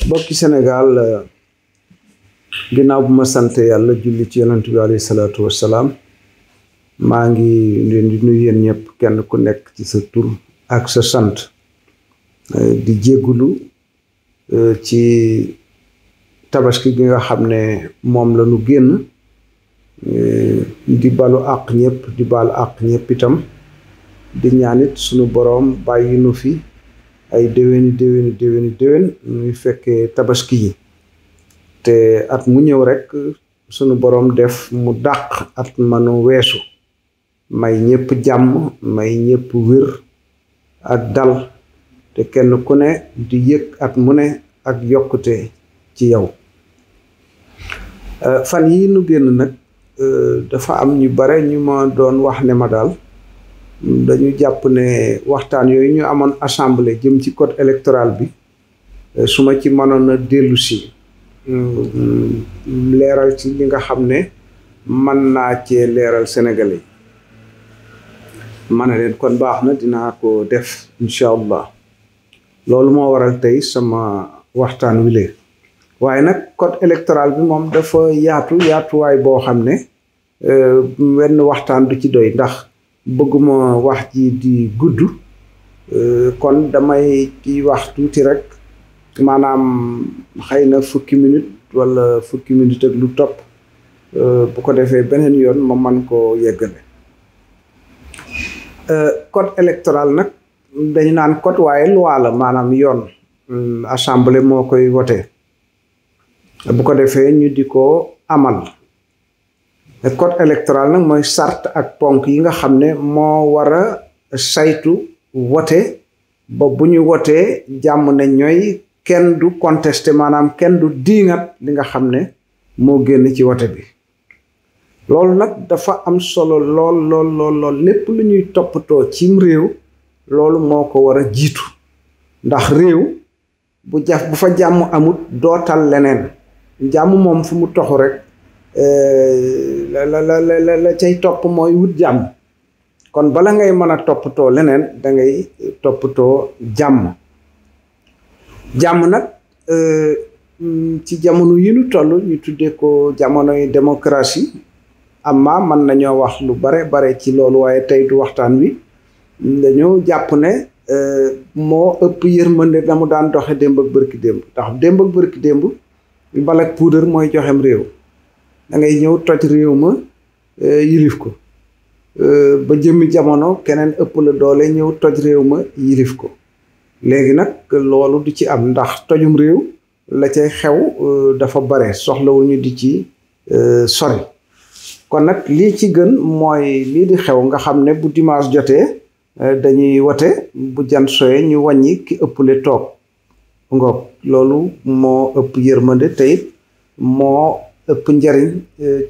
bokki Sénégal ginnaaw bu ma sant yàlla julli ci yonent bi alayhi salaatu wassalaam maa ngi leen di nuyu yéen ñëpp kenn ku nekk ci sa tur ak sa sant di jéggulu ci tabaski gi nga xam ne moom la ñu génn di balu àq ñëpp di baal àq ñëpp itam di ñaanit sunu boroom bàyyi nu fi ay déwéni ñuy fekkee tabaski yi te at mu ñëw rekk sunu boroom def mu dàq at manu weesu may ñëpp jàmm may ñëpp wér ak dal te kenn ku ne di yëg at mu ne ak yokkute ci yow fan yi nu génn nag dafa am ñu bare ñu ma doon wax ne ma daal dañu jàpp ne waxtaan yooyu ñu amoon assemblée jëm ci code électoral bi su ma ci mënoon a dellu si leeral ci li nga xam ne mën naa cee leeral sénégalais ma ne leen kon baax na dinaa ko def incha allah loolu moo waral tey sama waxtaan wi lee waaye nag code électoral bi moom dafa yaatuwaay boo xam ne wenn waxtaan du ci doy ndax bëgguma wax ji di gudd kon damay ci wax tuuti rek maanaam xëy na fukki minute wala fukki minute ak lu topp bu ko defee beneen yoon ma man koo yeggale code électoral nag dañu naan code waaye loi la maanaam yoon assemblée moo koy wote bu ko defee ñu di ko amal code électoral nag mooy sart ak ponk yi nga xam ne moo war a saytu wote ba bu ñu wotee jàmm ne ñooy kenn du contesté maanaam kenn du diingat li nga xam ne moo génn ci wote bi loolu nag dafa am solo lool lépp lu ñuy toppatoo cim réew loolu moo ko war a jiitu ndax réew bu fa jàmm amut dootal leneen jàmm moom fu mu toxu rek la cay topp mooy wut jàmm kon bala ngay mën a toppatoo leneen da ngay toppatoo jàmm nag ci jamono yi nu toll ñu tuddee ko jamonoy démocratie amma mën nañoo wax lu bare ci loolu waaye tey du waxtaan wi dañoo jàpp ne moo ëpp yërmande na mu daan doxe démb ak bërki démb ndax démb ak bërki démb balak puudar mooy joxem réew da ngay ñëw toj réew ma yilif ko ba jëmmi jamono keneen ëpp la doole ñëw toj réew ma yilif ko léegi nag loolu du ci am ndax tojum réew la cay xew dafa bare soxlawul ñu di ci sori kon nag lii ci gën mooy lii di xew nga xam ne bu dimanche jotee dañuy wote bu jant soye ñu wàññi ki ëpple toog ngoog loolu moo ëpp yërmande te it moo ëpp njariñ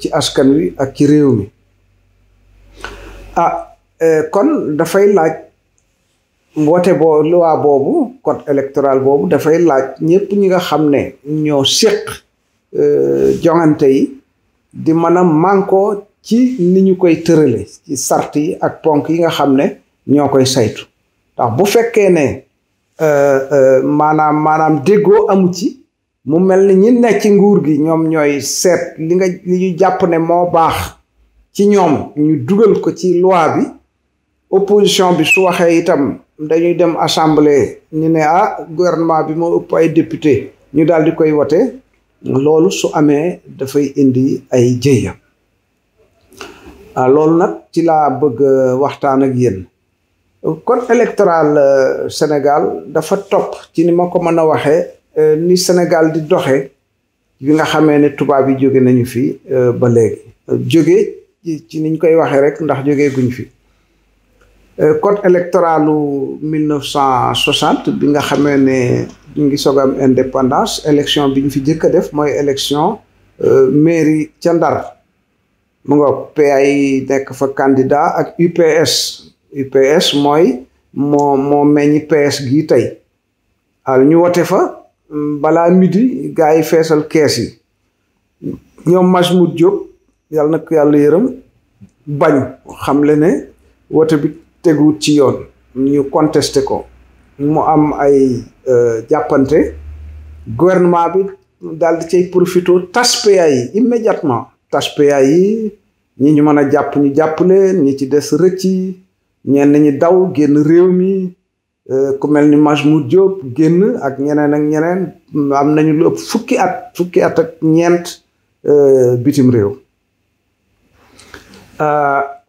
ci askan wi ak ci réew mi kon dafay laaj wote loi boobu code électoral boobu dafay laaj ñëpp ñi nga xam ne ñoo séq joŋante yi di mën a mànkoo ci ni ñu koy tërale ci sart yi ak ponk yi nga xam ne ñoo koy saytu ndax bu fekkee ne maanaam déggoo amu ci mu mel ni ñi nekk ci nguur gi ñoom ñooy seet li ñu jàpp ne moo baax ci ñoom ñu dugal ko ci loi bi opposition bi su waxee itam dañuy dem assemblée ñu ne gouvernement bi moo ëpp ay député ñu daal di koy wote loolu su amee dafay indi ay jëya loolu nag ci laa bëgg waxtaan ak yéen code électoral Sénégal dafa topp ci ni ma ko mën a waxee ni Sénégal di doxe bi nga xamee ne tubaab yi jóge nañu fi ba léegi jóge ci niñ koy waxee rek ndax jóge guñ fi code électoralu 1960 bi nga xamee ne ñu ngi soog am indépendance élection bi ñu fi jëkk a def mooy élection mairie ca Ndar mu nga PA yi nekk fa candidat ak UPS mooy moo meññi PS gi tey ñu wote fa balaa midi gars yi feesal kees yi ñoom Majmout Diop yàlla na ko yàlla yërëm bañ xamle ne wote bi teguwut ci yoon ñu contesté ko mu am ay jàppante gouvernement bi daal di cay profité tas PA yi immédiatement, tas PA yi ñi ñu mën a jàpp ñu jàpp leen, ñi ci des rëcc, ñenn ñi daw génn réew mi, ku mel ni Majmout Diop génn ak ñeneen ak ñeneen, am nañu lu ëpp fukki at ak ñeent bitim réew.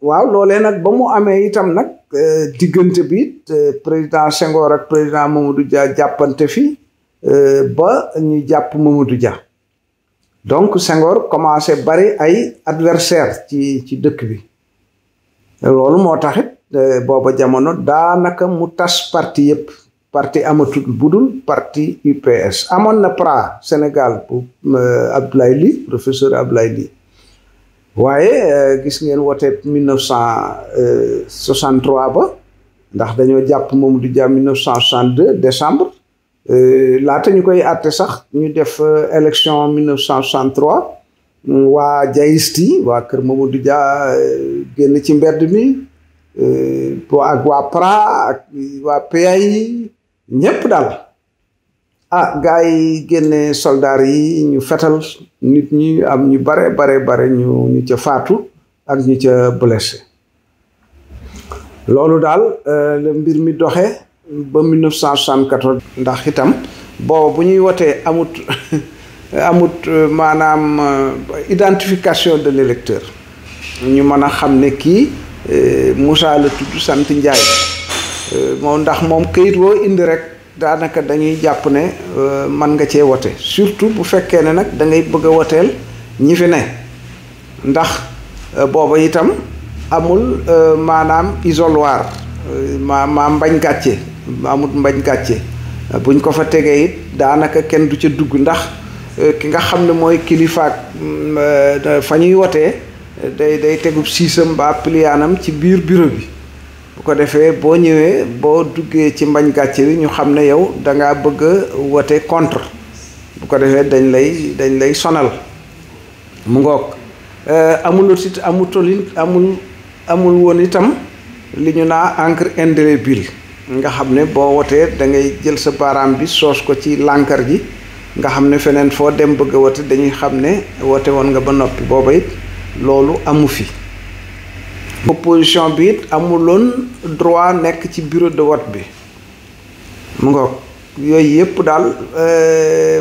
waaw loolee nag ba mu amee itam nag diggante bi président Senghor ak président Mamadou Dia jàppante fi ba ñu jàpp Mamadou Dia, donc Senghor commencé bari ay adversaire ci dëkk bi. loolu moo taxit booba jamono daanaka mu tas parti yëpp, parti amatul budul parti UPS. amoon na PRA Sénégal bu Abdoulaye Ly, professeur Abdoulaye Ly, waaye gis ngeen wote 1963 ba, ndax dañoo jàpp Mamadou Dia 1962 décembre, laata ñu koy àtte sax ñu def élection 1963, waa Jaisti, waa kër Mamadou Dia génn ci mbedd mi, ak waa PRA ak waa PAI ñépp daal. gars yi génne soldaar yi ñu fetal nit ñi, am ñu bare ñu ca faatu ak ñu ca blessé. loolu daal la mbir mi doxe ba 1974. ndax itam boobu bu ñuy wotee amut maanaam identification de l'électeur, ñu mën a xam ne kii Moussa la tudd sant Njaay, moom ndax moom këyit woo indi rek daanaka dañuy jàpp ne man nga cee wote, surtout bu fekkee ne nag da ngay bëgg a woteel ñi fi ne, ndax booba itam amul maanaam isoloir, mbañ gàcce, amul mbañ gàcce, buñ ko fa tegee it daanaka kenn du ca dugg, ndax ki nga xam ne mooy kilifaak fa ñuy wotee day tegub siisam ba pliyaanam ci biir bureau bi, bu ko defee boo ñëwee boo duggee ci mbañ gàcce wi ñu xam ne yow dangaa bëgg a wote contre, bu ko defee dañ lay sonal. mu ngoog amul woon itam li ñu naa encre indélébile, nga xam ne boo wotee da ngay jël sa baaraam bi soos ko ci lànkar ji, nga xam ne feneen foo dem bëgg a wote dañuy xam ne wote woon nga ba noppi. booba it loolu amu fi. opposition bi it amuloon droit nekk ci bureau de vote bi. mu ngoog yooyu yëpp daal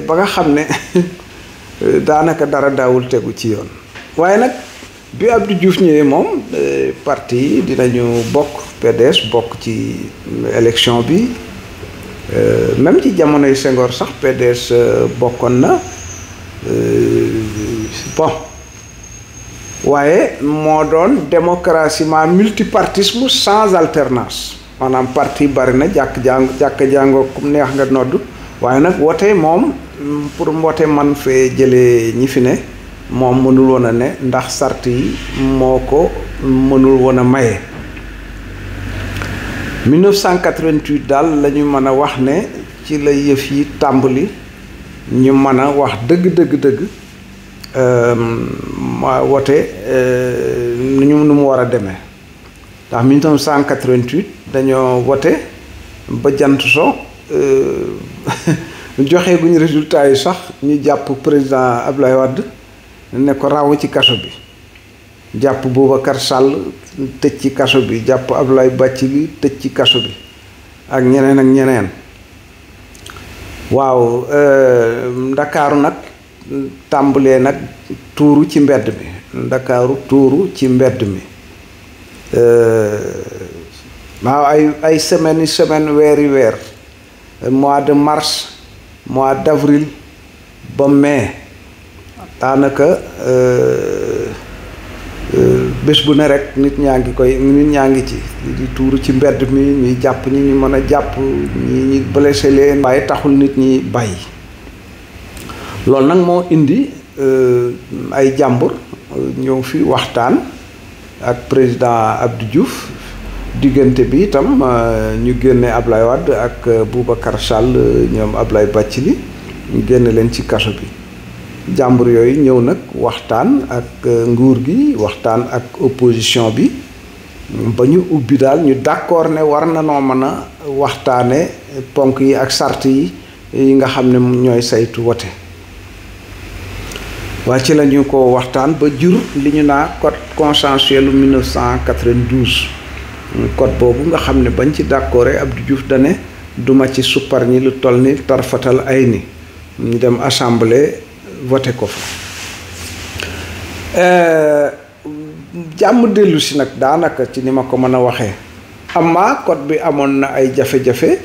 ba nga xam ne daanaka dara daawul tegu ci yoon. waaye nag bi Abdou Diouf ñëwee moom parti yi dinañu bokk, PDS bokk ci élection bi, même ci jamonoy Senghor sax PDS bokkoon na, bon waaye moo doon démocratie ma multipartisme sans alternance, maanaam parti bari na jàkk jàngoo kum neex nga nodd, waaye nag wote moom pour wote man fee jëlee ñi fi ne moom mënul woon a ne, ndax sart yi moo ko mënul woon a maye. 1988 daal la ñu mën a wax ne ci la yëf yi tàmbali, ñu mën a wax dëgg ma wote nu mu war a demee. ndax 1988 dañoo wote ba jant so joxe guñu résultat yi sax ñu jàpp président Abdoulaye Wade ne ko raw ci kaso bi, jàpp Boubacar Sall tëj ci kaso bi, jàpp Abdoulaye Bathily tëj ci kaso bi, ak ñeneen ak ñeneen. waaw Ndakaaru nag tàmbalee nag tuuru ci mbedd mi, Ndakaaru tuuru ci mbedd mi. waaw ay semaine weer, mois de mars, mois d'avril ba mai, daanaka bés bu ne rek nit ñaa ngi ci di tuuru ci mbedd mi, ñuy jàpp ñi ñu mën a jàpp, ñi blessé leen, waaye taxul nit ñi bàyyi. loolu nag moo indi ay jàmbur ñëw fi waxtaan ak président Abdou Diouf. diggante bi itam ñu génne Ablaye Wade ak Boubacar Sall, ñoom Ablaye Bathily ñu génne leen ci kaso bi. jàmbur yooyu ñëw nag waxtaan ak nguur gi, waxtaan ak opposition bi, ba ñu ubbi daal ñu d'accord ne war na noo mën a waxtaane ponk yi ak sart yi yi nga xam ne ñooy saytu wote waa ci la ñu ko waxtaan ba jur li ñu naa code consensuel 1992 code boobu nga xam ne bañ ci d'accord Abdou Diouf dane duma ci suppar ñi lu toll ni tarfatal ay ni ñu dem assemblée voté ko fa jàmm dellu si nag daanaka ci ni ma ko mën a waxee amma code bi amoon na ay jafe-jafe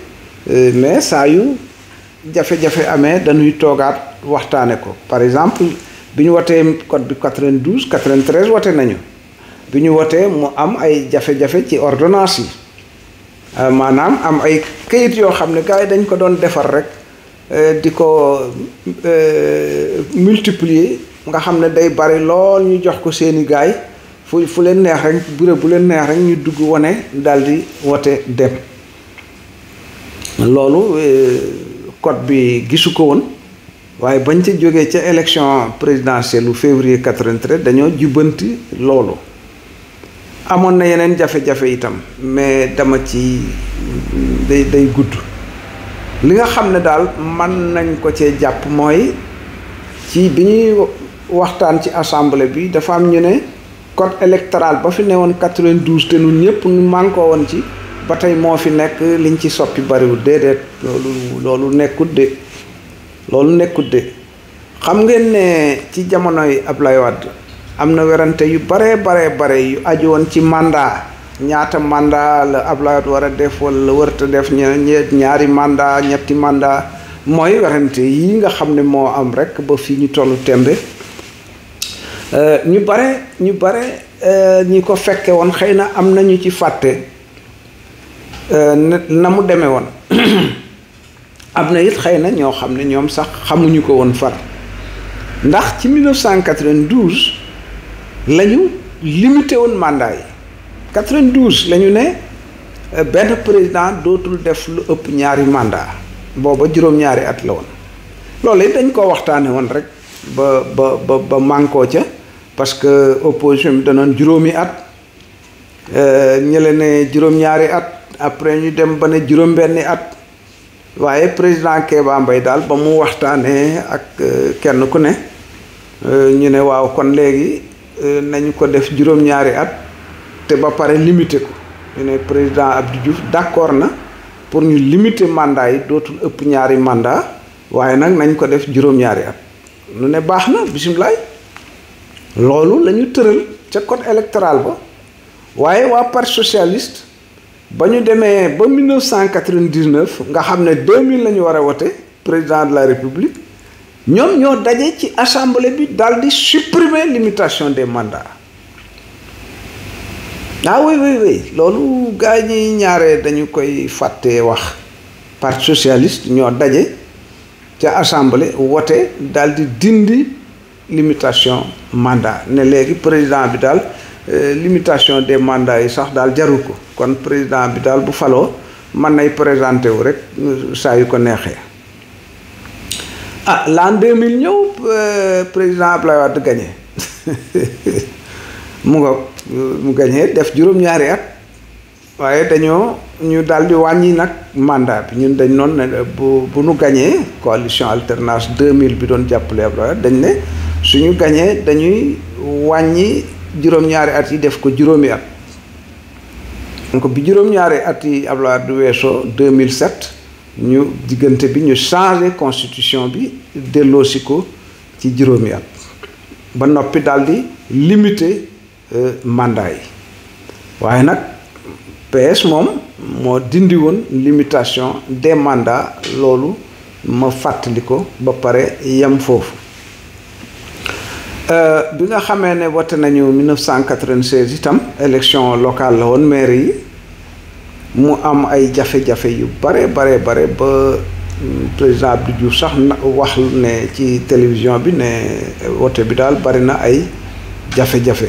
mais saa yu jafe-jafe amee dañuy toogaat waxtaane ko par exemple bi ñu wotee code bi 92 93 wote nañu bi ñu wotee mu am ay jafe-jafe ci ordonnance yi maanaam am ay këyit yoo xam ne gars yi dañ ko doon defar rek di ko multiplier nga xam ne day bari lool ñu jox ko seeni gaay fu leen neex rek bureau bu leen neex rek ñu dugg wone daldi wote dem loolu code bi gisu ko woon waaye bañ ca jógee ca élection présidentielle lu février 93 dañoo jubbanti loolu amoon na yeneen jafe-jafe itam mais dama ci day gudd li nga xam ne daal mën nañ ko cee jàpp mooy ci bi ñuy waxtaan ci assemblée bi dafa am ñu ne code électoral ba fi newoon 92 te ñun ñëpp ñu mànkoo woon ci ba tey moo fi nekk liñ ci soppi bariwul déedéet loolu nekkut de xam ngeen ne ci jamonoy Ablaye Wade am na werante yu bare yu aju woon ci mandat ñaata mandat la Ablaye Wade war a def wala warta def ñaari mandat ñetti mandat mooy werante yi nga xam ne moo am rek ba fii ñu tollu tembe ñu bare ñi ko fekke woon xëy na am nañu ci fàtte na mu demee woon am na it xëy na ñoo xam ne ñoom sax xamuñu ko woon far ndax ci 1992 la ñu limité woon mandat yi 92 la ñu ne benn président dootul def lu ëpp ñaari mandat booba juróom-ñaari at la woon loolu it dañ ko waxtaane woon rek ba mànkoo ca parce que opposition bi danoon juróomi at ñële ne juróom-ñaari at après ñu dem ba ne juróom-benni at waaye président Kéba Mbaye daal ba mu waxtaanee ak kenn ku ne ñu ne waaw kon léegi nañu ko def juróom-ñaari at te ba pare limité ko ñu ne président Abdou Diouf d'accord na pour ñu limiter mandat yi dootul ëpp ñaari mandat waaye nag nañ ko def juróom-ñaari at nu ne baax na bisimilaay loolu la ñu tëral ca code électoral ba waaye waa parti socialiste ba ñu demee ba 1999 nga xam ne 2000 la ñu war a wote président de la république ñoom ñoo daje ci assemblée bi daal di supprimer limitation des mandats oui loolu gaa ñi ñaare dañu koy fàtte wax parti socialiste ñoo daje ca assemblée wote daal di dindi limitation mandat ne léegi président bi daal limitation des mandats yi sax daal jaru ko kon président bi daal bu faloo mën nay présenté wu rek saa yu ko neexee l'an 2000 ñëw président Ablaye Wade gagné mu gagné def juróom-ñaari at waaye ñu daal di wàññi nag mandat bi ñun dañ noon ne bu nu gagné coalition alternance 2000 bi doon jàppale Ablaye Wade dañ ne suñu gagné dañuy wàññi juróom-ñaari at yi def ko juróomi at donc bi juróom-ñaari at yi Ablaye Wade weesoo 2007 ñu diggante bi ñu changé constitution bi delloosi ko ci juróomi at ba noppi daal di limité mandat yi waaye nag PS moom moo dindi woon limitation des mandats loolu ma fàttali ko ba pare yem foofu bi nga xamee ne wote nañu 1996 itam élection locale la woon maire yi mu am ay jafe-jafe yu bare ba président Abdou Diouf sax wax ne ci télévision bi ne wote bi daal bari na ay jafe-jafe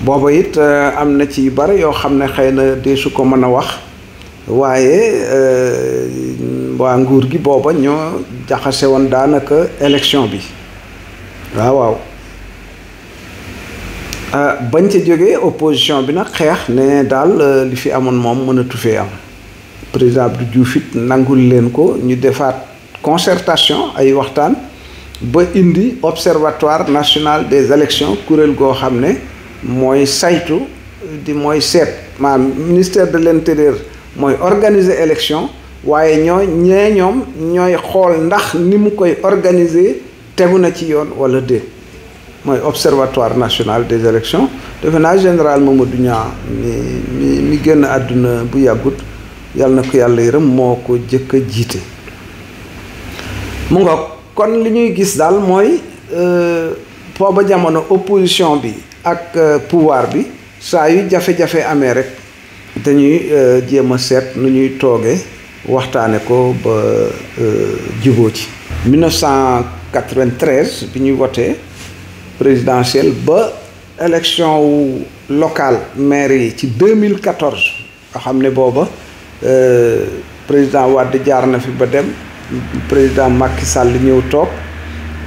booba it am na ci bari yoo xam ne xëy na de su ko mën a wax waaye waa nguur gi booba ñoo jaxase woon daanaka élection bi waaw bañ ca jógee opposition bi nag xeex ne daal li fi amoon moom mënatu fee am président Abdou Diouf it nangul leen ko ñu defaat concertation ay waxtaan ba indi observatoire national des élections kuréel goo xam ne mooy saytu mooy seet maanaam ministère de l'intérieur mooy organiser élection waaye ñoom ñooy xool ndax ni mu koy organiser tegu na ci yoon wala déet mooy observatoire national des élections defe naa général Mamadou Niang mi génn àdduna bu yàggut yàlla na ko yàlla yërëm moo ko jëkk a jiite mu ngoog kon li ñuy gis daal mooy booba jamono opposition bi ak pouvoir bi saa yu jafe-jafe amee rek dañuy jéem a seet nu ñuy toogee waxtaane ko ba juboo ci 1993 bi ñuy voté présidentielle ba élection wu locale maire yi ci 2014 nga xam ne booba président Wade jaar na fi ba dem président Macky Sall ñëw toog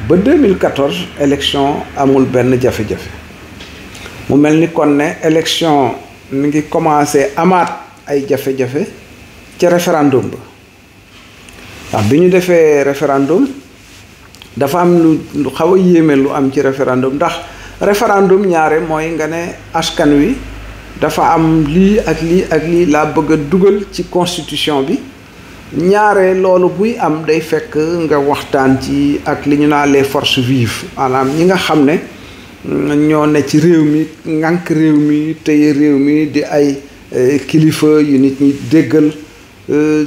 ba 2014 élection amul benn jafe-jafe mu mel ni kon ne élection mi ngi commencé amaat ay jafe-jafe ca référendum ba ndax bi ñu defee référendum dafa am lu xaw a yéeme lu am ci référendum ndax référendum ñaare mooy nga ne askan wi dafa am lii ak lii ak lii laa bëgg a dugal ci constitution bi ñaare loolu buy am day fekk nga waxtaan ci ak li ñu naan les forces vives maanaam ñi nga xam ne ñoo ne ci réew mi ngànk réew mi téye réew mi di ay kilifa yu nit ñi déggal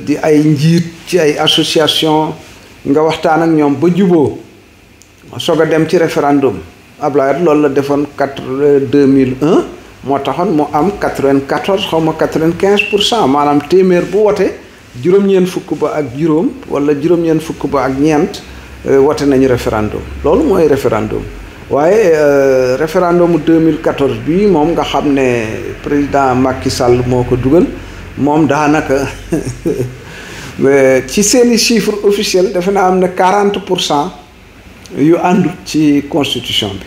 di ay njiit ci ay association nga waxtaan ak ñoom ba juboo soog a dem ci référendum Ablaye loolu la defoon 2001 moo taxoon mu am 94 xaw ma 95% maanaam téeméer bu wote juróom-ñeent fukk ba ak juróom wala juróom-ñeent fukk ba ak ñeent wote nañu référendum loolu mooy référendum waaye référendum 2014 bi moom nga xam ne président Macky Sall moo ko dugal moom daanaka ci seeni chiffre officiel defe naa am na 40% yu àndut ci constitution bi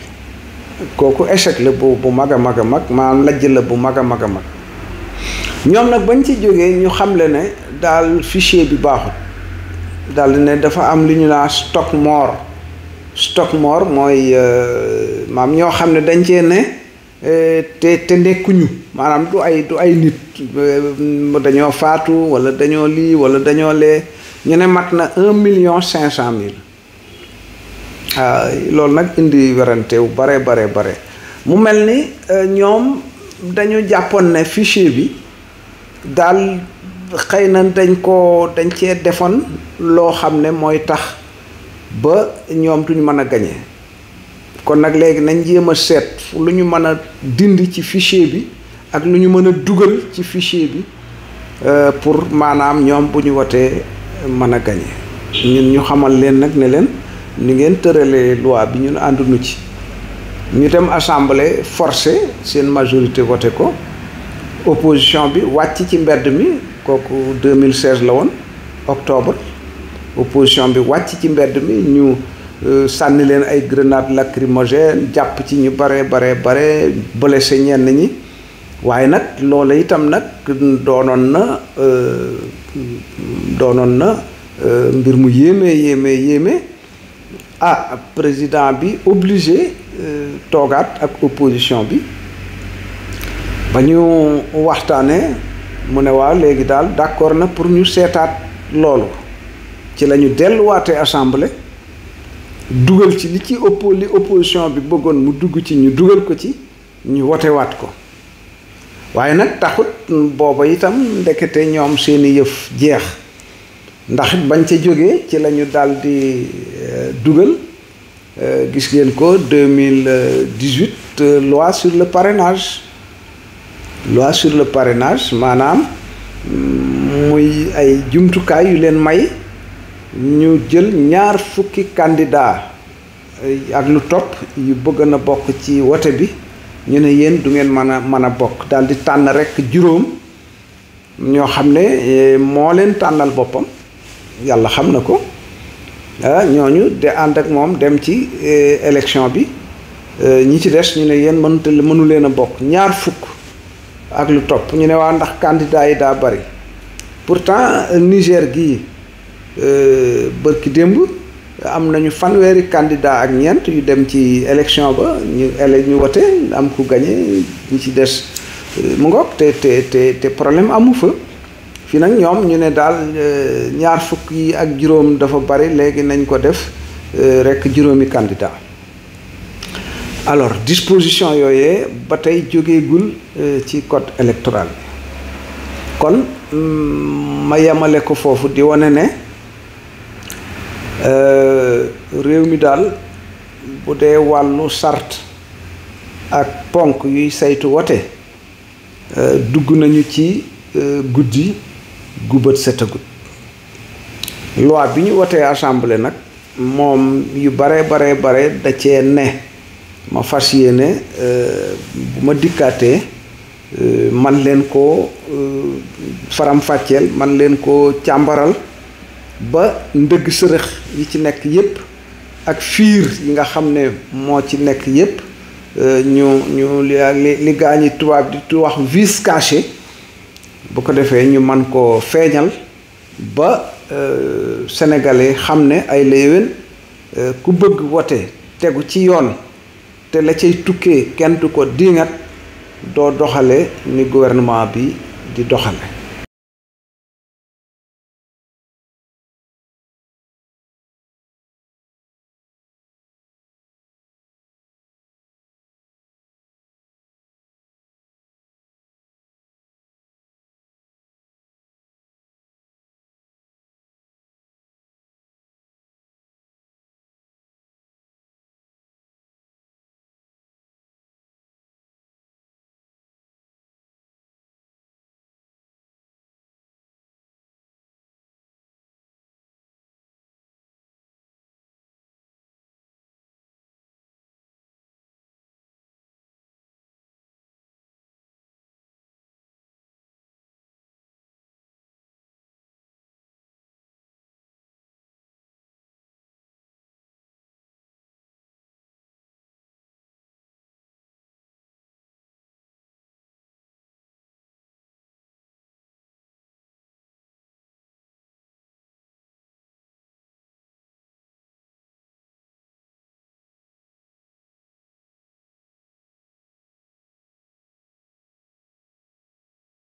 kooku échec la bu mag a mag a mag maanaam lajj la bu mag a mag a mag ñoom nag bañ ci jógee ñu xamle ne daal fichier bi baaxul daal ne dafa am li ñu naan stock mort mooy maam ñoo xam ne dañ cee ne te nekkuñu maanaam du ay nit dañoo faatu wala dañoo lii wala dañoo lee ñu ne mat na 1,5 million loolu nag indi werante wu bare mu mel ni ñoom dañu jàppoon ne fichier bi daal xëy na dañ cee defoon loo xam ne mooy tax ba ñoom duñu mën a gañe kon nag léegi nañ jéem a seet lu ñu mën a dindi ci fichier bi ak lu ñu mën a dugal ci fichier bi pour maanaam ñoom bu ñu wotee mën a gañe ñun ñu xamal leen nag ne leen ni ngeen tëralee loi bi ñun ànduñu ci ñu dem assemblée forcé seen majorité voté ko opposition bi wàcc ci mbedd mi kooku 2016 la woon octobre opposition bi wàcc ci mbedd mi ñu sànni leen ay grenade lacrymogène jàpp ci ñu bare blessé ñenn ñi waaye nag loola itam nag doonoon na mbir mu yéeme président bi obligé toogaat ak opposition bi ba ñu waxtaanee mu ne waaw léegi daal d'accord na pour ñu seetaat loolu ci la ñu delluwaatee assemblée dugal ci li opposition bi bëggoon mu dugg ci ñu dugal ko ci ñu wotewaat ko waaye nag taxut booba itam ndekete ñoom seeni yëf jeex ndax bañ ca jógee ci la ñu daal di dugal gis ngeen ko 2018 loi sur le parrainage maanaam muy ay jumtukaay yu leen may ñu jël 20 candidat ak lu topp yu bëgg na bokk ci wote bi ñu ne yéen du ngeen mën a bokk daal di tànn rekk juróom ñoo xam ne moo leen tànnal boppam yàlla xam na ko ñooñu de ànd ak moom dem ci élection bi ñi ci des ñu ne yéen mënu leen a bokk 20 ak lu topp ñu ne waa ndax candidat yi daa bari pourtant Niger gii bërki démb am nañu fanweeri candidat ak ñeent yu dem ci élection ba ñu wote am ku gagné ñi ci des mu ngoog te problème amu fa fii nag ñoom ñu ne daal ñaar fukk yi ak juróom dafa bari léegi nañ ko def rekk juróomi candidat alors disposition yooyee ba tey jógeegul ci code électoral bi kon ma yemale ko foofu di wane ne réew mi daal bu dee wàllu sart ak ponk yuy saytu wote dugg nañu ci guddi gu bët setagut loi bi ñu wotee assemblée nag moom yu bare da cee ne ma fas yéene bu ma dikkaatee man leen ko faram-fàcceel man leen ko càmbaral ba ndëgg sërëx yi ci nekk yépp ak fiir yi nga xam ne moo ci nekk yépp ñu li gaañi tubaab di wax vice caché bu ko defee ñu man ko feeñal ba sénégalais xam ne ay la yéwén ku bëgg wote tegu ci yoon te la cay tukkee kenn du ko diingat doo doxale ni gouvernement bi di doxale